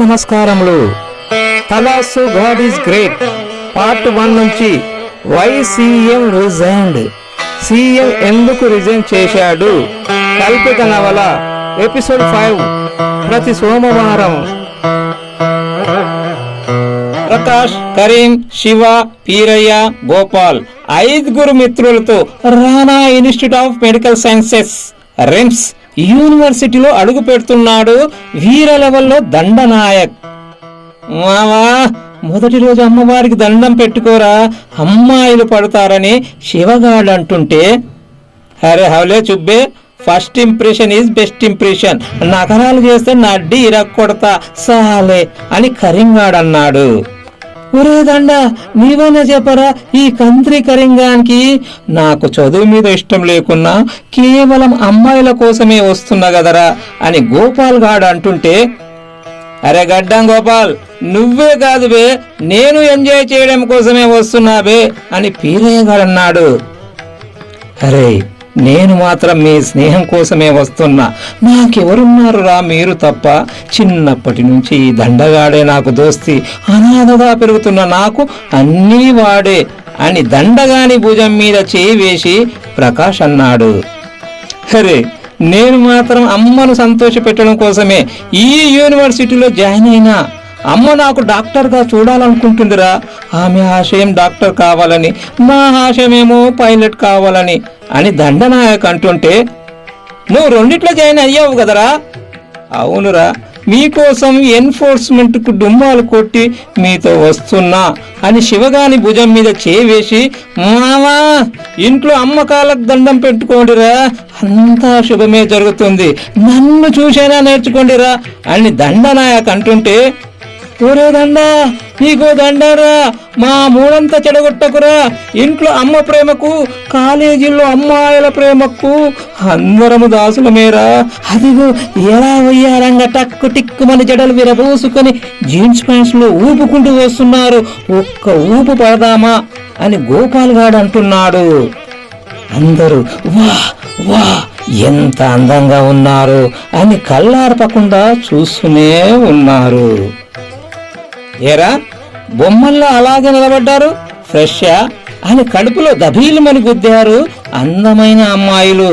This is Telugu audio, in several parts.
నమస్కారములు. Talasu God is great part 1 నుంచి వై సీఎం రిజైన్డ్, సీఎం ఎందుకు రిజైన్ చేశాడు కల్పిత నవల ఎపిసోడ్ 5 ప్రతి సోమవారం. ప్రకాష్, కరీం, శివ, పీరయ్య, గోపాల్ 5 మిత్రులతో రానా institute of medical sciences RIMS యూనివర్సిటీలో అడుగు పెడుతున్నాడు వీర లెవెల్లో దండనాయక్. మావా, మొదటి రోజు అమ్మవారికి దండం పెట్టుకోరా, అమ్మాయిలు పడతారని శివగాడు అంటుంటే, అరే హవలే చుబ్బే, first impression is best impression, నకరాలు చేస్తే నడ్డి ఇరక్కొడతా సాలే అని కరీంగాడు అన్నాడు. ఒరే దండ, నీవైనా చెప్పరా ఈ కంత్రి కరింగానికి? నాకు చదువు మీద ఇష్టం లేకున్నా కేవలం అమ్మాయిల కోసమే వస్తున్నా కదరా అని గోపాల్ గాడు అంటుంటే, అరే గడ్డం గోపాల్, నువ్వే కాదు బే, నేను ఎంజాయ్ చేయడం కోసమే వస్తున్నా బే అని పీరయ్య గాడు అన్నాడు. అరే, నేను మాత్రం మీ స్నేహం కోసమే వస్తున్నా, నాకెవరున్నారు రా మీరు తప్ప, చిన్నప్పటి నుంచి ఈ దండగాడే నాకు దోస్తి, అనాథగా పెరుగుతున్న నాకు అన్నీ వాడే అని దండగాని భుజం మీద చేయి వేసి ప్రకాష్ అన్నాడు. అరే, నేను మాత్రం అమ్మను సంతోష పెట్టడం కోసమే ఈ యూనివర్సిటీలో జాయిన్ అయినా. అమ్మ నాకు డాక్టర్గా చూడాలనుకుంటుందిరా, ఆమె ఆశయం డాక్టర్ కావాలని, నా ఆశయమేమో పైలట్ కావాలని అని దండనాయక్ అంటుంటే, నువ్వు రెండిట్లో జాయిన్ అయ్యావు కదరా? అవునురా, మీకోసం ఎన్ఫోర్స్మెంట్ కు డుమ్మాలు కొట్టి మీతో వస్తున్నా అని శివగాని భుజం మీద చేవేసి, మావా ఇంట్లో అమ్మకాలకు దండం పెట్టుకోండిరా, అంతా శుభమే జరుగుతుంది, నన్ను చూసైనా నేర్చుకోండిరా అని దండనాయక్ అంటుంటే, ఒరే దండ, నీకో దండరా, మా మూడంతా చెడగొట్టకురా, ఇంట్లో అమ్మ ప్రేమకు, కాలేజీలో అమ్మాయిల ప్రేమకు అందరము దాసులమేరా. అదిగో ఎలా వయ్యారంగా టక్కు టిక్కుమని జడలు విరబోసుకొని జీన్స్ ప్యాంట్స్ లో ఊపుకుంటూ వస్తున్నారు, ఒక్క ఊపు పడదామా అని గోపాల్ గాడు అంటున్నాడు. అందరూ వా వా ఎంత అందంగా ఉన్నారు అని కళ్ళార్పకుండా చూస్తూనే ఉన్నారు. ఏరా, బొమ్మల్లో అలాగే నిలబడ్డారు, ఫ్రెషా అని కడుపులో దబీలుమని గుద్దారు అందమైన అమ్మాయిలు.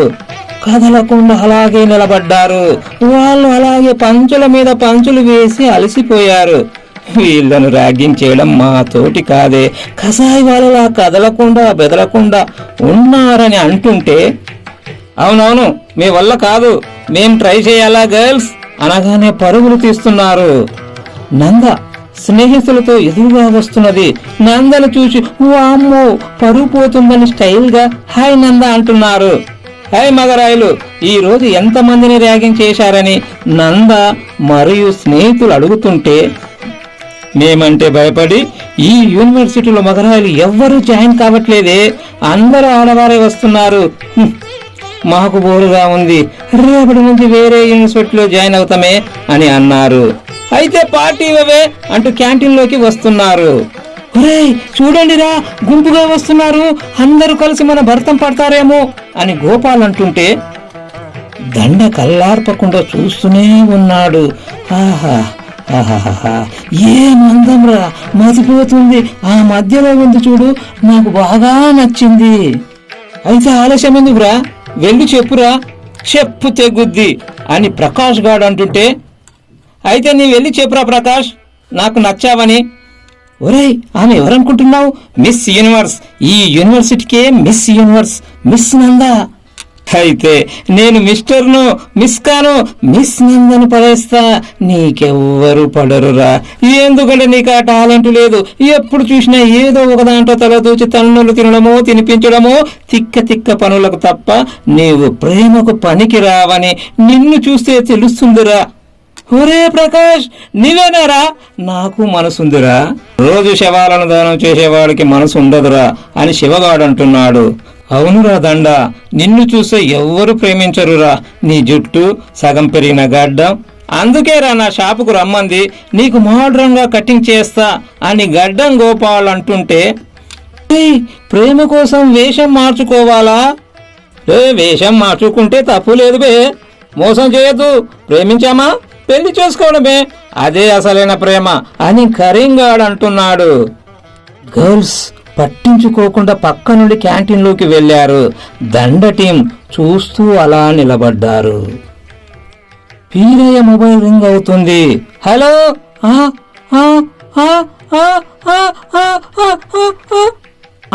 కదలకుండా అలాగే నిలబడ్డారు, వాళ్ళు అలాగే పంచుల మీద పంచులు వేసి అలసిపోయారు. వీళ్ళను ర్యాగింగ్ చేయడం మా తోటి కాదే, కసాయి వాళ్ళలా కదలకుండా బెదలకుండా ఉన్నారని అంటుంటే, అవునవును మీ వల్ల కాదు, మేం ట్రై చేయాలా గర్ల్స్ అనగానే పరుగులు తీస్తున్నారు. నంద స్నేహితులతో ఎదురుగా వస్తున్నది. నందను చూసి వామ్మో పరుగు పోతుందని స్టైల్ గా హాయ్ నంద అంటున్నారు. హాయ్ మగరాయిలు, ఈ రోజు ఎంతమందిని ర్యాగింగ్ చేశారని నంద మరియు స్నేహితులు అడుగుతుంటే, మేమంటే భయపడి ఈ యూనివర్సిటీలో మగరాయిలు ఎవ్వరూ జాయిన్ కావట్లేదే, అందరూ ఆడవారే వస్తున్నారు, మాకు బోరుగా ఉంది, రేపటి నుంచి వేరే యూనివర్సిటీలో జాయిన్ అవుతామే అని అన్నారు. అయితే పార్టీ ఇవ్వవే అంటూ క్యాంటీన్ లోకి వస్తున్నారు. ఒరేయ్ చూడండిరా, గుంపుగా వస్తున్నారు, అందరూ కలిసి మన భర్తం పడతారేమో అని గోపాల్ అంటుంటే, దండ కళ్ళార్పకుండా చూస్తూనే ఉన్నాడు. ఆహా ఆహాహా, ఏం అందం రా, మతిపోతుంది, ఆ మధ్యలో ఉంది చూడు, నాకు బాగా నచ్చింది. అయితే ఆలస్యం ఎందుకురా, వెళ్ళి చెప్పురా, చెప్పు తెగుద్ది అని ప్రకాష్ గాడు అంటుంటే, అయితే నీ వెళ్ళి చెప్పురా ప్రకాష్, నాకు నచ్చావని. ఒరేయ్, ఆమె ఎవరనుకుంటున్నావు? మిస్ యూనివర్స్, ఈ యూనివర్సిటీకే మిస్ యూనివర్స్, మిస్ నందా. అయితే నేను మిస్టర్ను మిస్ కాను, మిస్ నందను పడేస్తా, నీకెవ్వరు పడరురా, ఎందుకంటే నీకు ఆ టాలెంట్ లేదు, ఎప్పుడు చూసినా ఏదో ఒక దాంట్లో తల దూచి తన్నులు తినడమో తినిపించడమో తిక్క తిక్క పనులకు తప్ప నీవు ప్రేమకు పనికి రావని నిన్ను చూస్తే తెలుస్తుందిరా. ఒరే ప్రకాష్, నీవేనారా? నాకు మనసుందిరా, రోజు శవాలను దానం చేసేవాడికి మనసు ఉండదురా అని శివగాడు అంటున్నాడు. అవునురా దండ, నిన్ను చూస్తే ఎవ్వరు ప్రేమించరురా, నీ జుట్టు సగం పెరిగిన గడ్డం, అందుకేరా నా షాపుకు రమ్మంది, నీకు మోడ్రంగా కటింగ్ చేస్తా అని గడ్డం గోపాల్ అంటుంటే, ప్రేమ కోసం వేషం మార్చుకోవాలా? వేషం మార్చుకుంటే తప్పు లేదు బే, మోసం చేయొద్దు, ప్రేమించామా పెళ్లి చేసుకోవడమే అదే అసలైన ప్రేమ అని కరీంగాడు అంటున్నాడు. గర్ల్స్ పట్టించుకోకుండా పక్క నుండి క్యాంటీన్లోకి వెళ్లారు. దండ టీం చూస్తూ అలా నిలబడ్డారు. పీరయ్య మొబైల్ రింగ్ అవుతుంది. హలో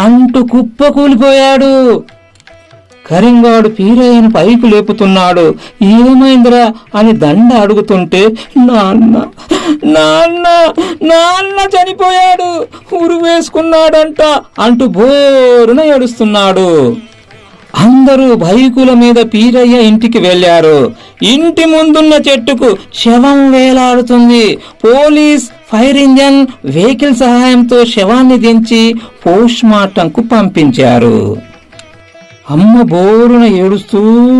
అంటూ కుప్పకూలిపోయాడు. కరింగాడు పీరయ్యను పైకి లేపుతున్నాడు. ఏమైందిరా అని దండ అడుగుతుంటే నాన్న నాన్న నాన్న చనిపోయాడు, ఉరివేసుకున్నాడంట అంటూ బోరున ఏడుస్తున్నాడు. అందరూ బైకుల మీద పీరయ్య ఇంటికి వెళ్లారు. ఇంటి ముందున్న చెట్టుకు శవం వేలాడుతుంది. పోలీస్, ఫైర్ ఇంజన్, వెహికల్ సహాయంతో శవాన్ని దించి పోస్ట్ మార్టంకు పంపించారు. అమ్మ బోరున ఏడుస్తూ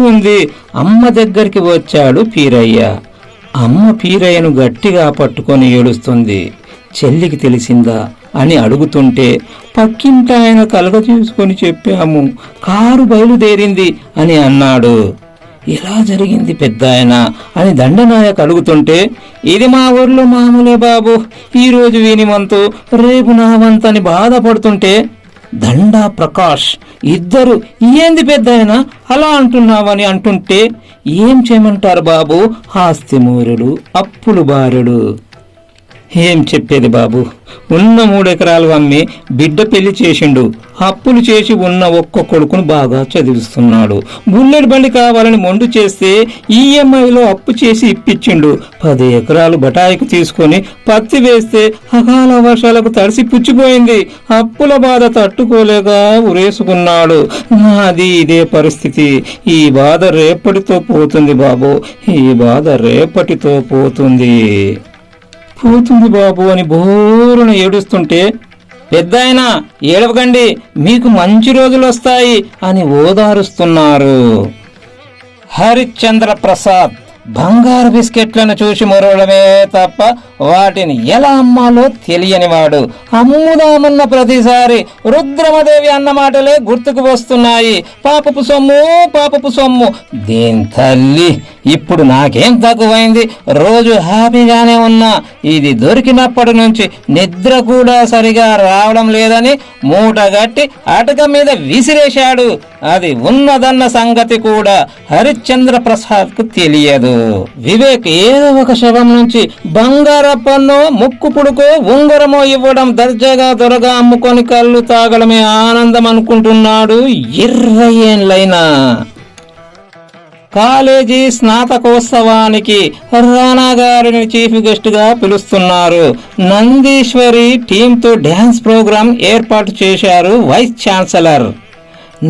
ఉంది. అమ్మ దగ్గరికి వచ్చాడు పీరయ్య. అమ్మ పీరయ్యను గట్టిగా పట్టుకొని ఏడుస్తుంది. చెల్లికి తెలిసిందా అని అడుగుతుంటే పక్కింటాయన కలగ తీసుకొని చెప్పాము, కారు బయలుదేరింది అని అన్నాడు. ఎలా జరిగింది పెద్దాయన అని దండనాయక్ అడుగుతుంటే, ఇది మా ఊర్లో మామూలే బాబు, ఈరోజు వీని వంతు రేపు నా వంతని బాధపడుతుంటే దండా ప్రకాష్ ఇద్దరు ఏంది పెద్దాయన అలా అంటున్నావని అంటుంటే, ఏం చేయమంటారు బాబు, ఆస్తిమూరుడు అప్పులు బారుడు. ఏం చెప్పేది బాబు, ఉన్న 3 ఎకరాలు అమ్మి బిడ్డ పెళ్లి చేసిండు. అప్పులు చేసి ఉన్న ఒక్క కొడుకును బాగా చదివిస్తున్నాడు. బుల్లెట్ బండి కావాలని మొండు చేస్తే ఈఎంఐలో అప్పు చేసి ఇప్పించిండు. 10 ఎకరాలు బటాయికి తీసుకొని పత్తి వేస్తే అకాల వర్షాలకు తడిసి పుచ్చిపోయింది. అప్పుల బాధ తట్టుకోలేక ఉరేసుకున్నాడు. నాది ఇదే పరిస్థితి. ఈ బాధ రేపటితో పోతుంది బాబు, ఈ బాధ రేపటితో పోతుంది బాబు అని బోరున ఏడుస్తుంటే, పెద్దాయన ఏడవకండి, మీకు మంచి రోజులు వస్తాయి అని ఓదారుస్తున్నారు. హరిశ్చంద్ర ప్రసాద్ బంగారు బిస్కెట్లను చూసి మొరవడమే తప్ప వాటిని ఎలా అమ్మాలో తెలియనివాడు. అమ్ముదామన్న ప్రతిసారి రుద్రమదేవి అన్న మాటలే గుర్తుకు వస్తున్నాయి. పాపపు సొమ్ము, పాపపు సొమ్ము. దీని తల్లి, ఇప్పుడు నాకేం తక్కువైంది, రోజు హ్యాపీగానే ఉన్నా. ఇది దొరికినప్పటి నుంచి నిద్ర కూడా సరిగా రావడం లేదని మూటగట్టి అటక మీద విసిరేశాడు. అది ఉన్నదన్న సంగతి కూడా హరిశ్చంద్ర ప్రసాద్ కు తెలియదు. వివేక్ ఏదో ఒక శవం నుంచి బంగారప్పన్నో, ముక్కు పుడుకో, ఉంగరమో ఇవ్వడం, దర్జాగా దొరగా అమ్ముకొని కళ్ళు తాగడమే ఆనందం అనుకుంటున్నాడు. 20 ఏళ్లైనా కాలేజీ స్నాతకోత్సవానికి రానా గారిని చీఫ్ గెస్ట్ గా పిలుస్తున్నారు. నందీశ్వరి టీంతో డ్యాన్స్ ప్రోగ్రాం ఏర్పాటు చేశారు వైస్ ఛాన్సలర్.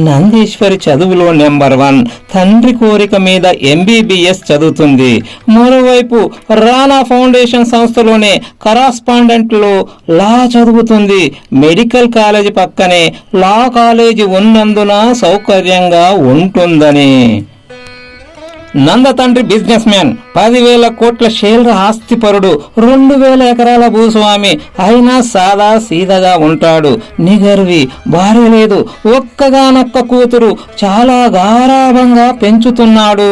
నందీశ్వరి చదువులో నెంబర్ 1, తండ్రి కోరిక మీద MBBS చదువుతుంది. మరోవైపు రానా ఫౌండేషన్ సంస్థలోనే కరాస్పాండెంట్ లో లా చదువుతుంది. మెడికల్ కాలేజీ పక్కనే లా కాలేజీ ఉన్నందున సౌకర్యంగా ఉంటుందని. నంద తండ్రి బిజినెస్ మ్యాన్, 10,000 కోట్ల షేర్ల ఆస్తిపరుడు, 2,000 ఎకరాల భూస్వామి. అయినా సాదా సీదగా ఉంటాడు. నిగర్వి, భార్య లేదు, ఒక్కగానొక్క కూతురు, చాలా గారాభంగా పెంచుతున్నాడు.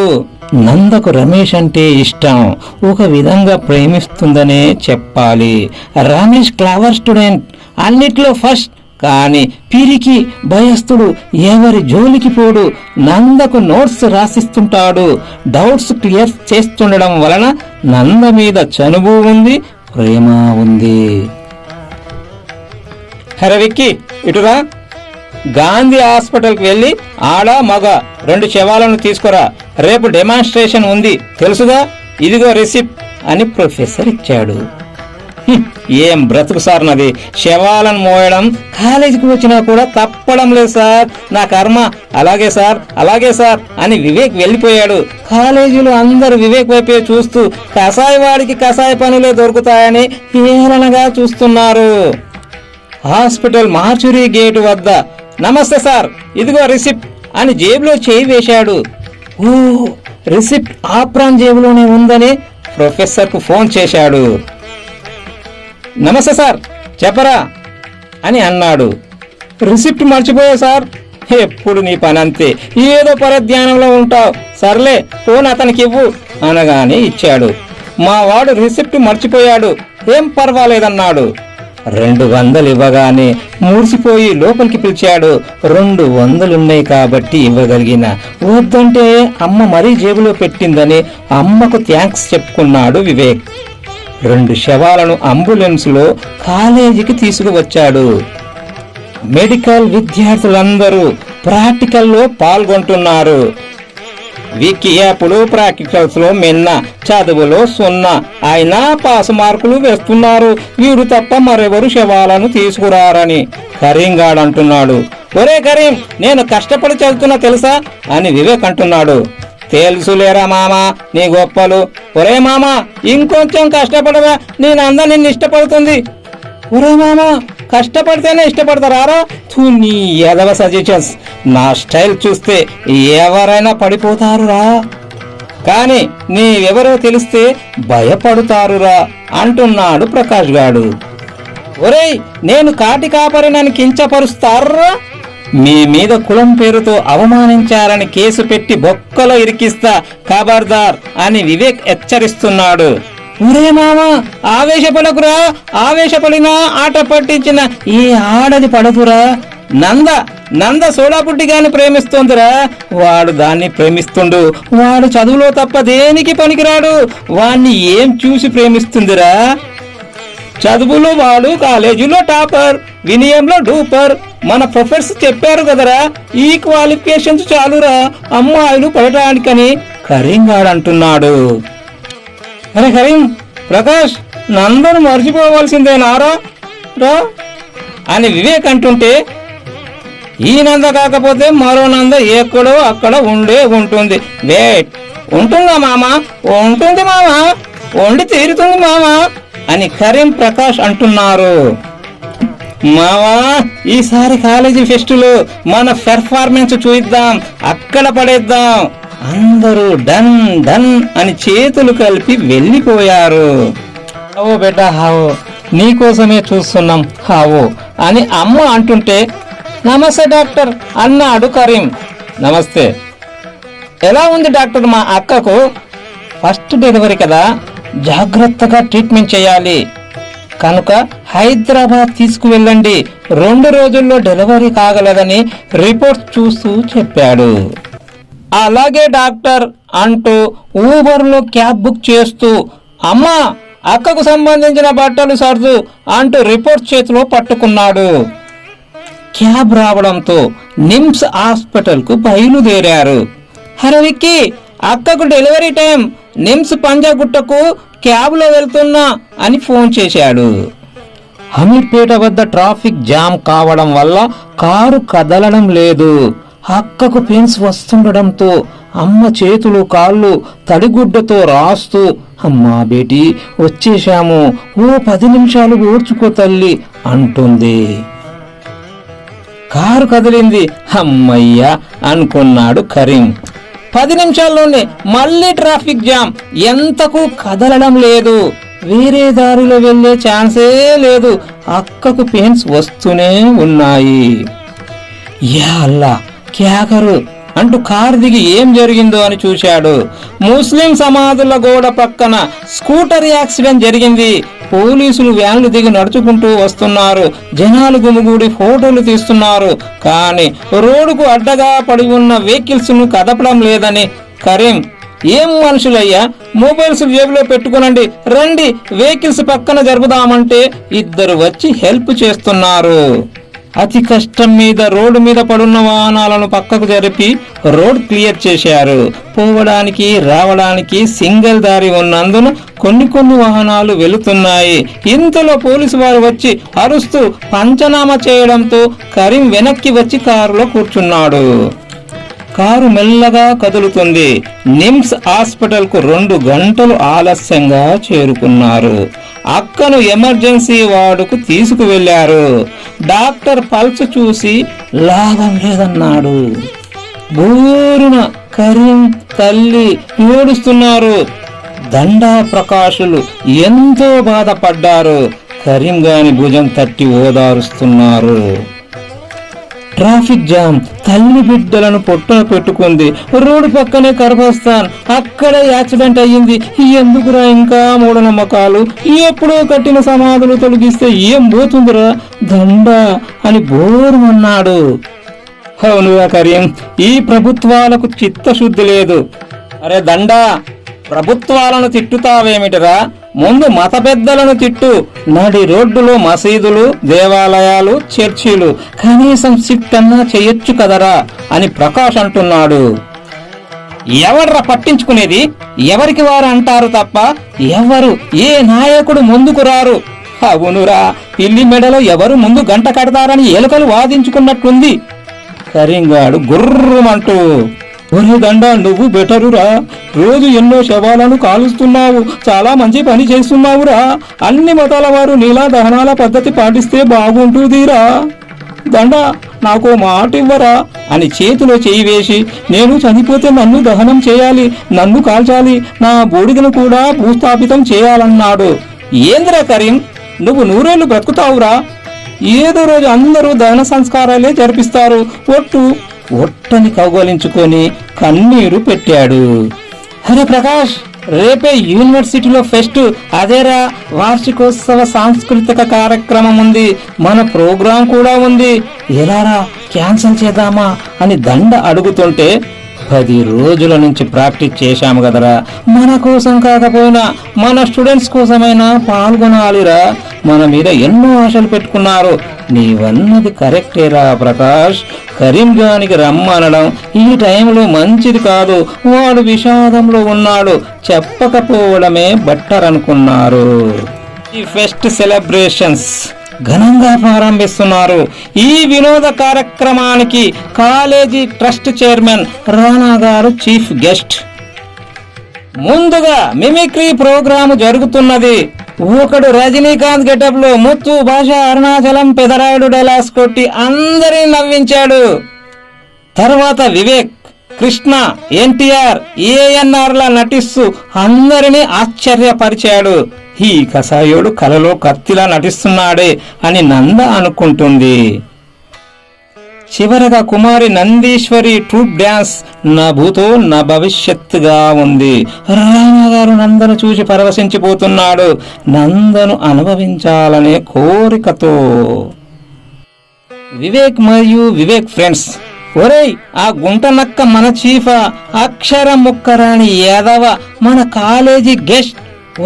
నందకు రమేష్ అంటే ఇష్టం, ఒక విధంగా ప్రేమిస్తుందనే చెప్పాలి. రమేష్ క్లవర్ స్టూడెంట్, అన్నిట్లో ఫస్ట్. కానీ పిరికి భయస్థుడు, ఎవరి జోలికి పోడు. నందకు నోట్స్ రాసిస్తుంటాడు. డౌట్స్ క్లియర్ చేస్తుండడం వలన నంద మీద చనువు ఉంది, ప్రేమ ఉంది. హరవిక్కి ఇటురా, గాంధీ హాస్పిటల్కి వెళ్ళి ఆడ మగ 2 శవాలను తీసుకురా. రేపు డెమాన్స్ట్రేషన్ ఉంది తెలుసుగా, ఇదిగో రిసిప్ట్ అని ప్రొఫెసర్ ఇచ్చాడు. ఏం బ్రతుకు సార్ నాది, శవాలను మోయడం కాలేజీకి వచ్చినా కూడా తప్పడం లేదు సార్, నా కర్మ. అలాగే సార్, అలాగే సార్ అని వివేక్ వెళ్ళిపోయాడు. కాలేజీలో అందరూ వివేక్ వైపే చూస్తూ కసాయివాడికి కసాయి పనులే దొరుకుతాయని హేళనగా చూస్తున్నారు. హాస్పిటల్ మార్చురీ గేటు వద్ద, నమస్తే సార్, ఇదిగో రిసిప్ట్ అని జేబులో చేయి వేశాడు. ఓ, రిసిప్ట్ ఆప్రాన్ జేబులోనే ఉందని ప్రొఫెసర్ కు ఫోన్ చేశాడు. నమస్తే సార్, చెప్పరా అని అన్నాడు. రిసిప్ట్ మర్చిపోయా సార్. ఎప్పుడు నీ పని అంతే, ఏదో పరధ్యానంలో ఉంటావు. సర్లే, ఫోన్ అతనికి ఇవ్వు అనగానే ఇచ్చాడు. మా వాడు రిసిప్ట్ మర్చిపోయాడు, ఏం పర్వాలేదన్నాడు. 200 ఇవ్వగానే మూర్చిపోయి లోపలికి పిలిచాడు. 200 కాబట్టి ఇవ్వగలిగిన, వద్దంటే అమ్మ మరీ జేబులో పెట్టిందని అమ్మకు థ్యాంక్స్ చెప్పుకున్నాడు వివేక్. 2 శవాలను అంబులెన్స్లో కాలేజీకి తీసుకువచ్చాడు. మెడికల్ విద్యార్థులందరూ ప్రాక్టికల్లో పాల్గొంటున్నారు. వికీ అప్పుడు ప్రాక్టికల్స్ లో మిన్న, చదువులో 0, అయినా పాస్ మార్కులు వేస్తున్నారు. వీడు తప్ప మరెవరు శవాలను తీసుకురారని కరీం గాడు అంటున్నాడు. ఒరే కరీం, నేను కష్టపడి చదువుతున్నా తెలుసా అని వివేక్ అంటున్నాడు. తెలుసులేరా మామా నీ గొప్పలు. ఒరే మామా, ఇంకొంచెం కష్టపడరా, నేనందరూ నిన్ను ఇష్టపడుతుంది. ఒరే మామా, కష్టపడితేనే ఇష్టపడతారా? నీ ఎదవ సజెషన్స్, నా స్టైల్ చూస్తే ఎవరైనా పడిపోతారురా, కానీ నీవెవరో తెలిస్తే భయపడతారురా అంటున్నాడు ప్రకాష్ గాడు. ఒరేయ్, నేను కాటి కాపరినని కించపరుస్తారా? మీ మీద కులం పేరుతో అవమానించారని కేసు పెట్టి బొక్కలో ఇరికిస్తా, ఖబర్దార్ అని వివేక్ హెచ్చరిస్తున్నాడు. ఒరే మామా, ఆవేశపడకురా, ఆవేశపడినా ఆట పట్టించిన ఈ ఆడది పడకురా. నంద సోడాపుట్టి గాని ప్రేమిస్తోందిరా, వాడు దాన్ని ప్రేమిస్తుండు. వాడు చదువులో తప్ప దేనికి పనికిరాడు, వాణ్ణి ఏం చూసి ప్రేమిస్తుందిరా? చదువులో వాడు కాలేజీలో టాపర్, వినయంలో డూపర్. మన ప్రొఫెసర్ చెప్పారు కదరా, ఈ క్వాలిఫికేషన్స్ చాలురా అమ్మాయిలు పడటానికని కరీం గాడు అంటున్నాడు. అరే కరీం, ప్రకాష్ నందను మర్చిపోవాల్సిందేనారా రా అని వివేక్ అంటుంటే, ఈ నంద కాకపోతే మరో నంద ఎక్కడో అక్కడ ఉంటుంది. వేట్, ఉంటుందా మామా? ఉంటుంది మామా, వండి తీరుతుంది మామా అని కరీం ప్రకాష్ అంటున్నారు. మావా, ఈసారి కాలేజీ ఫెస్టులో మన పెర్ఫార్మెన్స్ చూద్దాం, అక్కడ పడేద్దాం. అందరూ డన్ డన్ అని చేతులు కలిపి వెళ్ళిపోయారు. హావో బేటా హావో, నీకోసమే చూస్తున్నాం హావో అని అమ్మ అంటుంటే, నమస్తే డాక్టర్ అన్నాడు కరీం. నమస్తే. ఎలా ఉంది డాక్టర్ మా అక్కకు? ఫస్ట్ డెలివరీ కదా, జాగ్రత్తగా ట్రీట్మెంట్ చేయాలి కనుక హైదరాబాద్ తీసుకువెళ్ళండి. 2 రోజుల్లో డెలివరీ కాగలదని రిపోర్ట్స్ చూస్తూ చెప్పాడు. అలాగే డాక్టర్ అంటూ ఊబర్లో క్యాబ్ బుక్ చేస్తూ, అమ్మా అక్కకు సంబంధించిన బట్టలు సర్దు అంటూ రిపోర్ట్ చేతిలో పట్టుకున్నాడు. క్యాబ్ రావడంతో నిమ్స్ హాస్పిటల్కు బయలుదేరారు. హరే విక్కీ, అక్కకు డెలివరీ టైం, నిమ్స్ పంజాగుట్టకు క్యాబ్లో వెళ్తున్నా అని ఫోన్ చేశాడు. హమీర్పేట వద్ద ట్రాఫిక్ జామ్ కావడం వల్ల కారు కదలడం లేదు. అక్కకు పెయిన్స్ వస్తుండడంతో అమ్మ చేతులు కాళ్ళు తడిగుడ్డతో రాస్తూ, అమ్మా బేటీ వచ్చేశాము, ఓ 10 నిమిషాలు ఓర్చుకో తల్లి అంటుంది. కారు కదిలింది. అమ్మయ్యా అనుకున్నాడు కరీం. 10 నిమిషాల్లోనే మళ్ళీ ట్రాఫిక్ జామ్, ఎంతకు కదలడం లేదు. వేరే దారిలో వెళ్ళే ఛాన్సే లేదు. అక్కకు పెయిన్స్ వస్తూనే ఉన్నాయి. యా అల్లా, క్యాకరు అంటూ కారు దిగి ఏం జరిగిందో అని చూశాడు. ముస్లిం సమాధుల గోడ పక్కన స్కూటర్ యాక్సిడెంట్ జరిగింది. పోలీసులు వ్యాన్లు దిగి నడుచుకుంటూ వస్తున్నారు. జనాలు గుమిగూడి ఫోటోలు తీస్తున్నారు. కానీ రోడ్డుకు అడ్డగా పడి ఉన్న వెహికల్స్ ను కదపడం లేదని కరీం, ఏం మనుషులయ్యా, మొబైల్స్ జేబులో పెట్టుకునండి, రండి వెహికల్స్ పక్కన జరుపుదామంటే 2 వచ్చి హెల్ప్ చేస్తున్నారు. అతి కష్టం మీద రోడ్డు మీద పడున్న వాహనాలను పక్కకు జరిపి రోడ్ క్లియర్ చేశారు. పోవడానికి రావడానికి సింగిల్ దారి ఉన్నందున కొన్ని వాహనాలు వెళుతున్నాయి. ఇంతలో పోలీసు వారు వచ్చి అరుస్తూ పంచనామా చేయడంతో కరీం వెనక్కి వచ్చి కారులో కూర్చున్నాడు. కారు మెల్లగా కదులుతుంది. నిమ్స్ హాస్పిటల్ కు 2 గంటలు ఆలస్యంగా చేరుకున్నారు. అక్కను ఎమర్జెన్సీ వార్డుకు తీసుకువెళ్లారు. డాక్టర్ పల్స్ చూసి లాభం లేదన్నాడు. బోరున కరీం తల్లి ఏడుస్తున్నారు. దండా ప్రకాశులు ఎంతో బాధపడ్డారు. కరీం గాని భుజం తట్టి ఓదారుస్తున్నారు. ట్రాఫిక్ జామ్, తల్లి బిడ్డలను పొట్టన పెట్టుకుంది, రోడ్డు పక్కనే కర్భస్థాన్, అక్కడే యాక్సిడెంట్ అయ్యింది. ఎందుకురా ఇంకా మూఢనమ్మకాలు? ఎప్పుడో కట్టిన సమాధులు తొలగిస్తే ఏం పోతుందిరా దండ అని బోరుమన్నాడు. అవునుగా కరీం, ఈ ప్రభుత్వాలకు చిత్తశుద్ధి లేదు. అరే దండా, ప్రభుత్వాలను తిట్టుతావేమిటిరా? ముందు మత పెద్దలను తిట్టు. నడి రోడ్డులో మసీదులు, దేవాలయాలు, చర్చిలు, కనీసం సిట్ అన్నా చెయ్యొచ్చు కదరా అని ప్రకాష్ అంటున్నాడు. ఎవర్రా పట్టించుకునేది? ఎవరికి వారు అంటారు తప్ప ఎవరు ఏ నాయకుడు ముందుకు రారు. అవునురా, పిల్లి మెడలో ఎవరు ముందు గంట కడతారని ఎలుకలు వాదించుకున్నట్లుంది. కరీంగాడు గుర్రమంటూ, ఒరే దండ, నువ్వు బెటరురా, రోజు ఎన్నో శవాలను కాలుస్తున్నావు, చాలా మంచి పని చేస్తున్నావురా. అన్ని మతాల వారు నీలా దహనాల పద్ధతి పాటిస్తే బాగుంటుందిరా. దండ, నాకు మాట ఇవ్వరా అని చేతిలో చేయి వేసి, నేను చనిపోతే నన్ను దహనం చేయాలి, నన్ను కాల్చాలి, నా బూడిదను కూడా భూస్థాపితం చేయాలన్నాడు. ఏంద్రా కరీం, నువ్వు నూరేళ్లు బ్రతుకుతావురా. ఏదో రోజు అందరూ దహన సంస్కారాలే జరిపిస్తారు. ఒట్టని కౌగలించుకొని కన్నీరు పెట్టాడు. అరే ప్రకాష్, రేపే యూనివర్సిటీలో ఫెస్ట్, అదేరా వార్షికోత్సవ సాంస్కృతిక కార్యక్రమం ఉంది, మన ప్రోగ్రాం కూడా ఉంది, ఎలారా క్యాన్సిల్ చేద్దామా అని దండ అడుగుతుంటే, 10 రోజుల నుంచి ప్రాక్టీస్ చేశాము కదరా, మన కోసం కాకపోయినా మన స్టూడెంట్స్ కోసమైనా పాల్గొనాలిరా. మన మీద ఎన్నో ఆశలు పెట్టుకున్నారు. నీవన్నది కరెక్టేరా ప్రకాష్. కరీంగానికి రమ్మనడం ఈ టైంలో మంచిది కాదు. వాడు విషాదంలో ఉన్నాడు, చెప్పకపోవడమే బెటర్ అనుకున్నారు. ఈ ఫెస్ట్ సెలబ్రేషన్స్ ఘనంగా ప్రారంభిస్తున్నారు. ఈ వినోద కార్యక్రమానికి కాలేజీ ట్రస్ట్ చైర్మన్ రానా గారు చీఫ్ గెస్ట్. ముందుగా మిమిక్రీ ప్రోగ్రాము జరుగుతున్నది. ఒకడు రజనీకాంత్ గెటప్ లో ముత్తు భాష అరుణాచలం పెదరాయుడు డైలాగ్స్ కొట్టి అందరినీ నవ్వించాడు. తర్వాత వివేక్, కృష్ణ, ఎన్టీఆర్, ఏఎన్ఆర్ లా నటిస్తూ అందరినీ ఆశ్చర్యపరిచాడు. ఈ కసాయోడు కలలో కత్తిలా నటిస్తున్నాడే అని నంద అనుకుంటుంది. చివరగా కుమారి నందీశ్వరి ట్రూప్ డ్యాన్స్ నా భూతో నా భవిష్యత్తుగా ఉంది. రామగారు నందను చూసి పరవశించిపోతున్నాడు, నందను అనుభవించాలనే కోరికతో. వివేక్ మరియు వివేక్ ఫ్రెండ్స్, ఒరేయ్ ఆ గుంట నక్క మన చీఫా, అక్షరం ముక్కరాని యాదవ మన కాలేజీ గెస్ట్.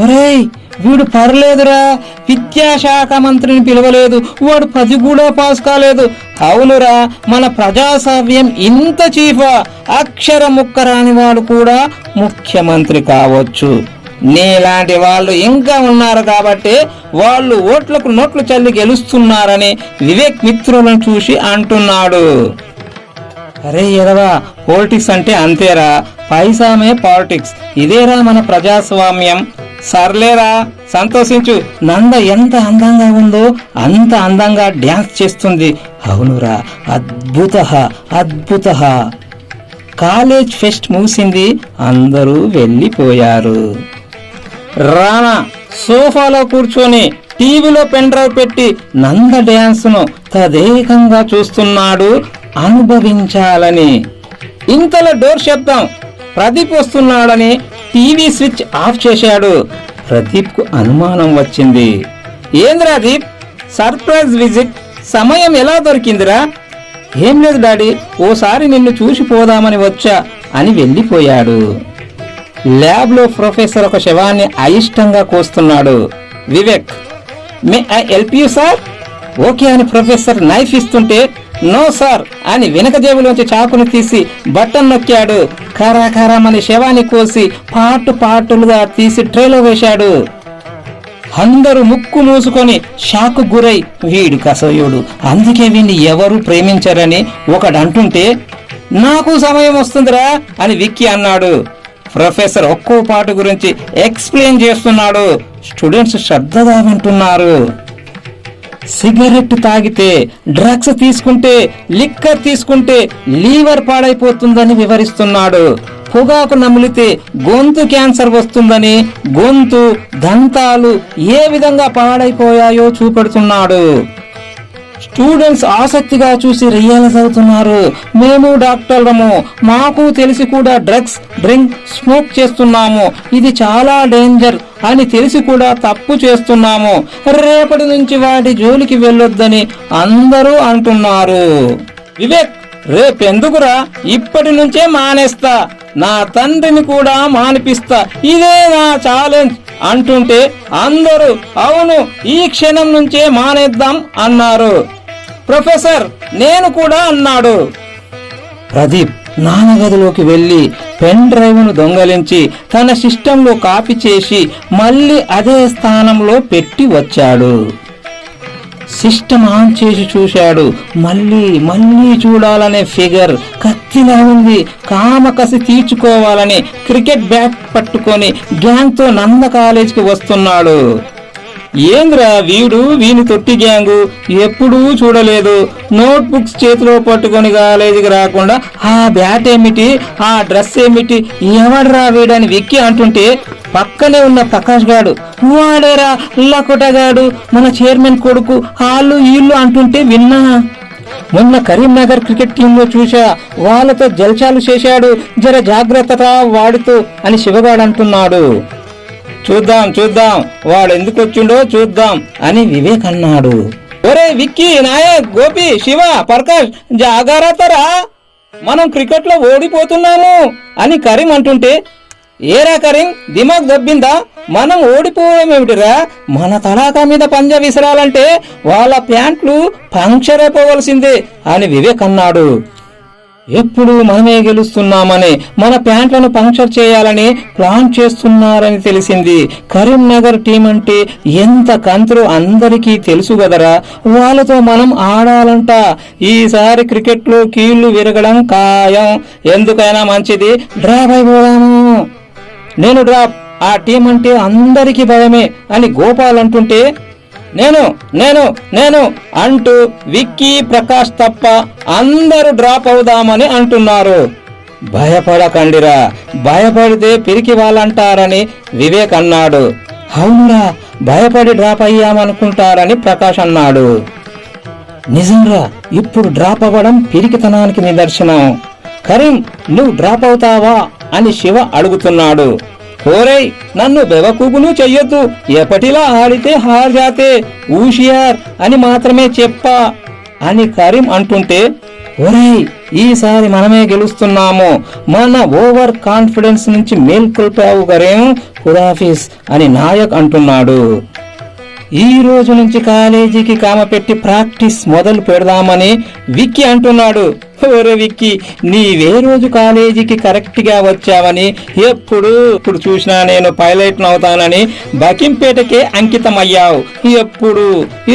ఒరేయ్ వీడు పర్లేదురా, విద్యాశాఖ మంత్రిని పిలవలేదు, వాడు 10 కూడా పాస్ కాలేదు. అవునురా, మన ప్రజాస్వామ్యం ఇంత చీఫా, అక్షర ముక్కరాని వాడు కూడా ముఖ్యమంత్రి కావచ్చు. నీలాంటి వాళ్ళు ఇంకా ఉన్నారు కాబట్టి వాళ్ళు ఓట్లకు నోట్లు చల్లి గెలుస్తున్నారని వివేక్ మిత్రులను చూసి అంటున్నాడు. అరే ఎదవా, పాలిటిక్స్ అంటే అంతేరా, పైసామే పాలిటిక్స్, ఇదేరా మన ప్రజాస్వామ్యం. సర్లేరా, సంతోషించు. నంద ఎంత అందంగా ఉందో అంత అందంగా డ్యాన్స్ చేస్తుంది. అవునురా, అద్భుత అద్భుత. కాలేజ్ ఫెస్ట్ ముగిసింది, అందరూ వెళ్ళిపోయారు. రానా సోఫాలో కూర్చొని టీవీలో పెన్ డ్రైవ్ పెట్టి నంద డ్యాన్స్ ను తదేకంగా చూస్తున్నాడు, అనుభవించాలని. ఇంతలో డోర్ శబ్దం. ప్రదీప్ వస్తున్నాడని టీవీ స్విచ్ ఆఫ్ చేశాడు. ప్రదీప్ కు అనుమానం వచ్చింది. ఏంద్రా దీప్, సర్ప్రైజ్ విజిట్, సమయం ఎలా దొరికిందిరా? ఏం లేదు డాడీ, ఓసారి నిన్ను చూసిపోదామని వచ్చా అని వెళ్ళిపోయాడు. ల్యాబ్ లో ప్రొఫెసర్ ఒక శవాన్ని అయిష్టంగా కోస్తున్నాడు. Vivek, may I help you sir? Okay అని ప్రొఫెసర్ నైఫ్ ఇస్తుంటే, నో సార్ అని వెనక జేబులోంచి చాకును తీసి బటన్ నొక్కాడు. కరాకరమని శవాన్ని కోసి పాటులుగా తీసి ట్రేలో వేశాడు. అందరూ ముక్కు మూసుకొని షాకు గురై, వీడు కసయోడు, అందుకే వీడిని ఎవరు ప్రేమించరని ఒకడంటుంటే, నాకు సమయం వస్తుందిరా అని విక్కీ అన్నాడు. ప్రొఫెసర్ ఒక్కో పాటు గురించి ఎక్స్ప్లెయిన్ చేస్తున్నాడు. స్టూడెంట్స్ శ్రద్ధగా వింటున్నారు. సిగరెట్ తాగితే, డ్రగ్స్ తీసుకుంటే, లిక్కర్ తీసుకుంటే లీవర్ పాడైపోతుందని వివరిస్తున్నాడు. పొగాకు నమిలితే గొంతు క్యాన్సర్ వస్తుందని, గొంతు, దంతాలు ఏ విధంగా పాడైపోయాయో చూపెడుతున్నాడు. స్టూడెంట్స్ ఆసక్తిగా చూసి రియలైజ్ అవుతున్నారు. మేము డాక్టర్లము, మాకు తెలిసి కూడా డ్రగ్స్ స్మోక్ చేస్తున్నాము, ఇది చాలా డేంజర్ అని తెలిసి కూడా తప్పు చేస్తున్నాము, రేపటి నుంచి వాటి జోలికి వెళ్ళొద్దని అందరూ అంటున్నారు. వివేక్, రేపెందుకురా, ఇప్పటి నుంచే మానేస్తా, నా తండ్రిని కూడా మానిపిస్తా, ఇదే నా ఛాలెంజ్ అంటుంటే అందరూ అవును ఈ క్షణం నుంచే మానేద్దాం అన్నారు. ప్రొఫెసర్ నేను కూడా అన్నాడు. ప్రదీప్ నాన్నగదిలోకి వెళ్లి పెన్ డ్రైవ్ ను దొంగలించి తన సిస్టంలో కాపీ చేసి మళ్ళీ అదే స్థానంలో పెట్టి వచ్చాడు. సిస్టమ్ ఆన్ చేసి చూశాడు. మళ్ళీ చూడాలనే ఫిగర్ కత్తిలా ఉంది. కామకసి తీర్చుకోవాలని క్రికెట్ బ్యాట్ పట్టుకొని గ్యాంగ్ తో నంద కాలేజీకి వస్తున్నాడు. ఏంద్రా వీని తొట్టి గ్యాంగు, ఎప్పుడూ చూడలేదు. నోట్ బుక్స్ చేతిలో పట్టుకొని కాలేజీకి రాకుండా ఆ బ్యాట్ ఏమిటి, ఆ డ్రెస్ ఏమిటి, ఎవడ్రా వీడని విక్కి అంటుంటే పక్కనే ఉన్న ప్రకాష్ గాడు వాడేరా లకోటగాడు, మన చైర్మన్ కొడుకు, వాళ్ళు వీళ్ళు అంటుంటే విన్నా. మొన్న కరీంనగర్ క్రికెట్ టీంలో చూసా, వాళ్ళతో జల్చాలు చేశాడు, జర జాగ్రత్తగా వాడుతూ అని శివగాడు అంటున్నాడు. చూద్దాం వాడెందుకు వచ్చిండో చూద్దాం అని వివేక్ అన్నాడు. ఒరే విక్కీ, నాయక్, గోపి, శివ, ప్రకాష్ జాగ్రత్తరా, మనం క్రికెట్ లో ఓడిపోతున్నాము అని కరీం అంటుంటే, ఏరా కరీం దిమాగ్ దబ్బిందా, మనం ఓడిపోయేమేమిటిరా, మన తడాకా మీద పంజా విసరాలంటే వాళ్ళ ప్యాంట్లు పంక్చర్ అయిపోవలసిందే అని వివేక్ అన్నాడు. ఎప్పుడు మనమే గెలుస్తున్నామని, మన ప్యాంట్లను పంక్చర్ చేయాలని ప్లాన్ చేస్తున్నారని తెలిసింది. కరీంనగర్ టీం అంటే ఎంత కంతులు అందరికీ తెలుసు కదరా, వాళ్ళతో మనం ఆడాలంట. ఈసారి క్రికెట్ లో కీళ్లు విరగడం ఖాయం, ఎందుకైనా మంచిది డ్రాప్ అయిపోదాము. నేను డ్రాప్, ఆ టీం అంటే అందరికీ భయమే అని గోపాల్ అంటుంటే, నేను అంటూ విక్కీ, ప్రకాష్ తప్ప అందరూ డ్రాప్ అవుదామని అంటున్నారు. భయపడకండిరా, భయపడితే పిరికి వాళ్ళంటారని వివేక్ అన్నాడు. అవునురా, భయపడి డ్రాప్ అయ్యామనుకుంటారని ప్రకాష్ అన్నాడు. నిజంరా, ఇప్పుడు డ్రాప్ అవ్వడం పిరికితనానికి నిదర్శనం. కరీం నువ్వు డ్రాప్ అవుతావా అని శివ అడుగుతున్నాడు. ఓరేయ్, నన్ను బెవకూపులు చెయ్యొద్దు, ఎప్పటిలా ఆడితే హార్ జాతే, ఊషియార్ అని మాత్రమే చెప్పా అని కరీం అంటుంటే, ఒరేయ్ ఈసారి మనమే గెలుస్తున్నాము, మన ఓవర్ కాన్ఫిడెన్స్ నుంచి మేల్కొల్పావు కరీం, ఖుదాఫీస్ అని నాయక్ అంటున్నాడు. ఈ రోజు నుంచి కాలేజీకి కామపెట్టి ప్రాక్టీస్ మొదలు పెడదామని విక్కీ అంటున్నాడు. ఓరే విక్కీ, నీవే రోజు కాలేజీకి కరెక్ట్ గా వచ్చావని, ఎప్పుడు చూసినా నేను పైలట్ అవుతానని బకింపేటకే అంకితం అయ్యావు.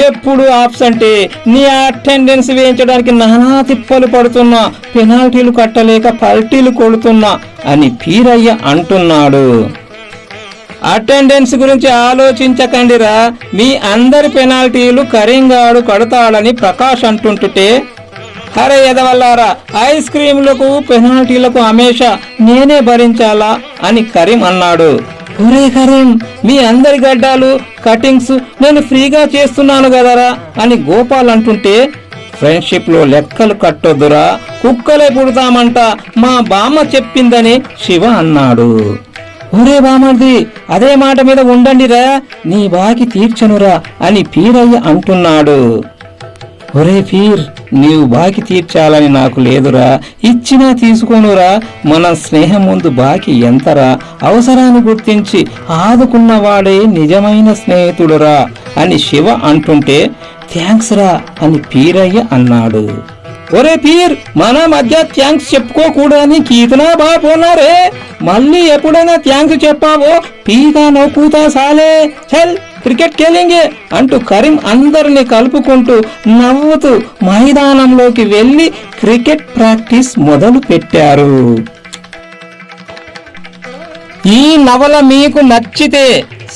ఎప్పుడు ఆబ్సెంటే, నీ అటెండెన్స్ వేయించడానికి నానా తిప్పలు పడుతున్నా, పెనాల్టీలు కట్టలేక పల్టీలు కొడుతున్నా అని పీరయ్య అంటున్నాడు. అటెండెన్స్ గురించి ఆలోచించకండిరా, మీ అందరి పెనాల్టీలు కరీంగాడు కడతాడని ప్రకాష్ అంటుంటే, అరే ఎదవల్లారా, ఐస్ క్రీములకు పెనాల్టీలకు హమేషా నేనే భరించాలా అని కరీం అన్నాడు. ఒరే కరీం, మీ అందరి గడ్డాలు కటింగ్స్ నేను ఫ్రీగా చేస్తున్నాను కదరా అని గోపాల్ అంటుంటే, ఫ్రెండ్షిప్ లో లెక్కలు కట్టొద్దురా, కుక్కలే పుడతామంట, మా బామ్మ చెప్పిందని శివ అన్నాడు. ఒరే బామర్ది, అదే మాట మీద ఉండండిరా, నీ బాకి తీర్చనురా అని పీరయ్య అంటున్నాడు. ఒరే పీర్, నీవు బాకి తీర్చాలని నాకు లేదురా, ఇచ్చినా తీసుకోనురా, మన స్నేహం ముందు బాకి ఎంతరా, అవసరాన్ని గుర్తించి ఆదుకున్నవాడే నిజమైన స్నేహితుడురా అని శివ అంటుంటే, థ్యాంక్స్ రా అని పీరయ్య అన్నాడు. ఒరే పీర్, మన మధ్య థ్యాంక్స్ చెప్పుకోకూడదని కీతనా బాగున్నారే, మళ్ళీ ఎప్పుడైనా థ్యాంక్స్ చెప్పావో పీగా నవ్వుతా సాలే, చల్ క్రికెట్ ఖేలింగే అంటూ కరీం అందరిని కలుపుకుంటూ నవ్వుతూ మైదానంలోకి వెళ్లి క్రికెట్ ప్రాక్టీస్ మొదలు పెట్టారు. ఈ నవల మీకు నచ్చితే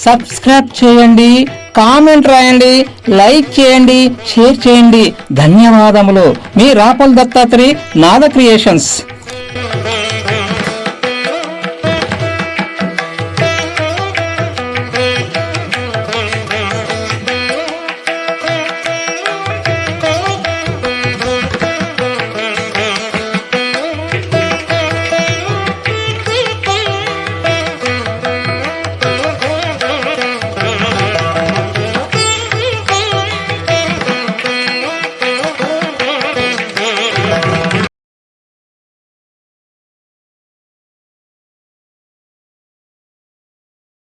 సబ్స్క్రైబ్ చేయండి, కామెంట్ రాయండి, లైక్ చేయండి, షేర్ చేయండి. ధన్యవాదములు. మీ రాపల్ దత్తాత్రి, నాద క్రియేషన్స్.